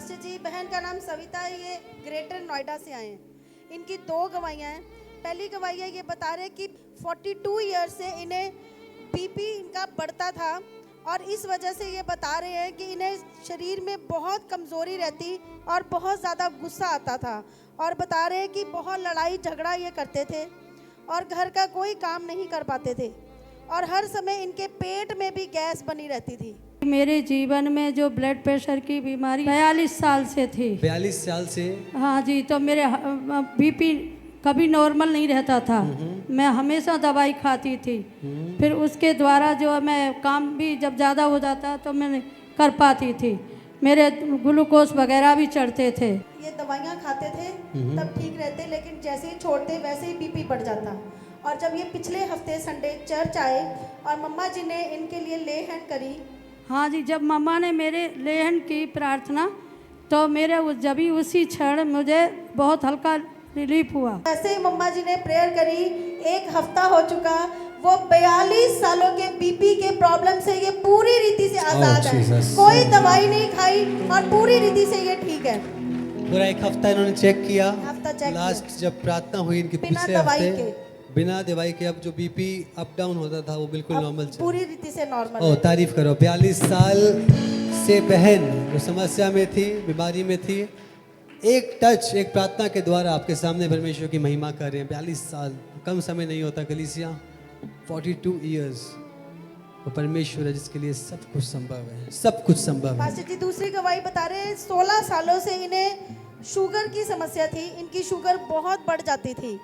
Pastor जी, बहन का नाम सविता है, ये ग्रेटर नोएडा से आए हैं। इनकी 2 गवाहियाँ हैं। पहली गवाही ये बता रहे कि 42 ईयर से इन्हें बीपी इनका बढ़ता था और इस वजह से ये बता रहे हैं कि इन्हें शरीर में बहुत कमज़ोरी रहती और बहुत ज़्यादा गुस्सा आता था, और बता रहे हैं कि बहुत लड़ाई झगड़ा ये करते थे और घर का कोई काम नहीं कर पाते थे और हर समय इनके पेट में भी गैस बनी रहती थी। मेरे जीवन में जो ब्लड प्रेशर की बीमारी 42 साल से थी। 42 साल से? हाँ जी, तो मेरे बीपी कभी नॉर्मल नहीं रहता था। मैं हमेशा दवाई खाती थी। फिर उसके द्वारा जो मैं काम भी जब ज़्यादा हो जाता तो मैं कर पाती थी। मेरे ग्लूकोज वगैरह भी चढ़ते थे। ये दवाइयाँ खाते थे तब ठीक रहते, लेकिन जैसे ही छोड़ते वैसे ही बीपी बढ़ जाता। और जब ये पिछले हफ्ते संडे चर्च आए और मम्मा जी ने इनके लिए ले हैंड करी। हाँ जी, जब मम्मा ने मेरे ले हैंड की प्रार्थना तो मेरे जब ही उसी क्षण मुझे बहुत हल्का रिलीफ हुआ। ऐसे ही मम्मा जी ने प्रेयर करी, 1 हफ्ता हो चुका, वो 42 सालों के बीपी के प्रॉब्लम से ये पूरी रीति से आजाद है। कोई दवाई नहीं खाई और पूरी रीति से ये ठीक है। पूरा 1 हफ्ता इन्होंने चेक किया। लास्ट किया। जब प्रार्थना हुई इनकी बिना पिछले दवाई हफ्ते, के। बिना दवाई के अब जो बीपी अप डाउन होता था वो बिल्कुल नॉर्मल चल। पूरी रीति से नॉर्मल। ओ तारीफ करो। 42 साल से बहन जो समस्या में थी, बीमारी में थी, एक टच, एक प्रार्थना के द्वारा आपके सामने परमेश्वर की महिमा कर रहे हैं। 42 साल कम समय नहीं होता कलीसिया। 42 इयर्स वो परमेश्वर है जिसके लिए सब कुछ संभव है, सब कुछ संभव है। पास्टर जी दूसरी गवाही बता रहे हैं, 16 सालों से इन्हें शुगर की समस्या थी। इनकी शुगर बहुत बढ़ जाती थी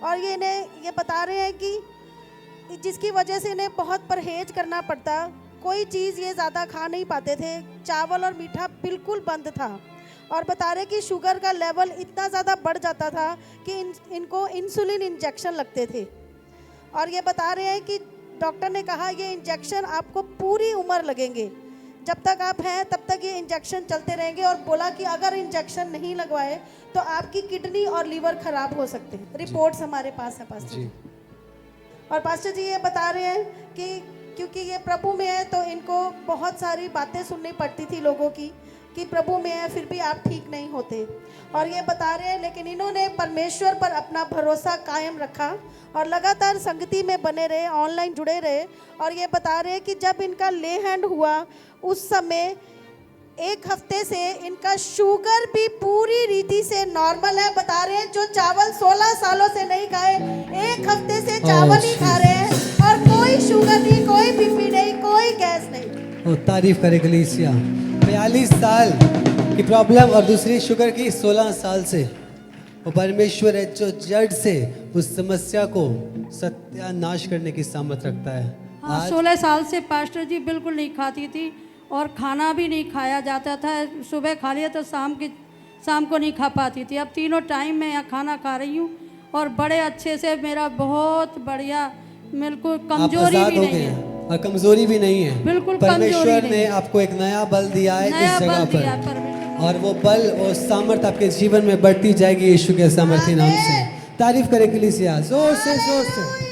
और ये बता रहे हैं कि जिसकी वजह से इन्हें बहुत परहेज करना पड़ता। कोई चीज़ ये ज़्यादा खा नहीं पाते थे, चावल और मीठा बिल्कुल बंद था। और बता रहे कि शुगर का लेवल इतना ज़्यादा बढ़ जाता था कि इनको इंसुलिन इंजेक्शन लगते थे। और ये बता रहे हैं कि डॉक्टर ने कहा ये इंजेक्शन आपको पूरी उम्र लगेंगे, जब तक आप हैं तब तक ये इंजेक्शन चलते रहेंगे। और बोला कि अगर इंजेक्शन नहीं लगवाए तो आपकी किडनी और लीवर खराब हो सकते हैं। रिपोर्ट्स हमारे पास है पास्टर जी। और पास्टर जी ये बता रहे हैं कि क्योंकि ये प्रभु में है तो इनको बहुत सारी बातें सुननी पड़ती थी लोगों की कि प्रभु में है फिर भी आप ठीक नहीं होते। और ये बता रहे हैं लेकिन इन्होंने परमेश्वर पर अपना भरोसा कायम रखा और लगातार संगति में बने रहे, ऑनलाइन जुड़े रहे। और ये बता रहे हैं कि जब इनका ले हैंड हुआ उस समय 1 हफ्ते से इनका शुगर भी पूरी रीति से नॉर्मल है। बता रहे हैं जो चावल 16 सालों से नहीं खाए, 1 हफ्ते से चावल ही खा रहे हैं और कोई शुगर नहीं, कोई बीपी नहीं, कोई गैस नहीं। ओ तारीफ करे कलीसिया। 42 साल की प्रॉब्लम और दूसरी शुगर की 16 साल से। वो परमेश्वर है जो जड़ से उस समस्या को सत्यानाश करने की सामर्थ रखता है। हाँ, 16 साल से पास्टर जी बिल्कुल नहीं खाती थी और खाना भी नहीं खाया जाता था। सुबह खा लिया तो शाम को नहीं खा पाती थी। अब तीनों टाइम मैं यहाँ खाना खा रही हूँ और बड़े अच्छे से, मेरा बहुत बढ़िया, बिल्कुल कमजोरी भी नहीं है और कमजोरी भी नहीं है। बिल्कुल परमेश्वर ने आपको एक नया बल दिया है इस जगह पर, और वो बल और सामर्थ आपके जीवन में बढ़ती जाएगी यीशु के सामर्थी नाम से। तारीफ करें कलीसिया जोर से, जोर से।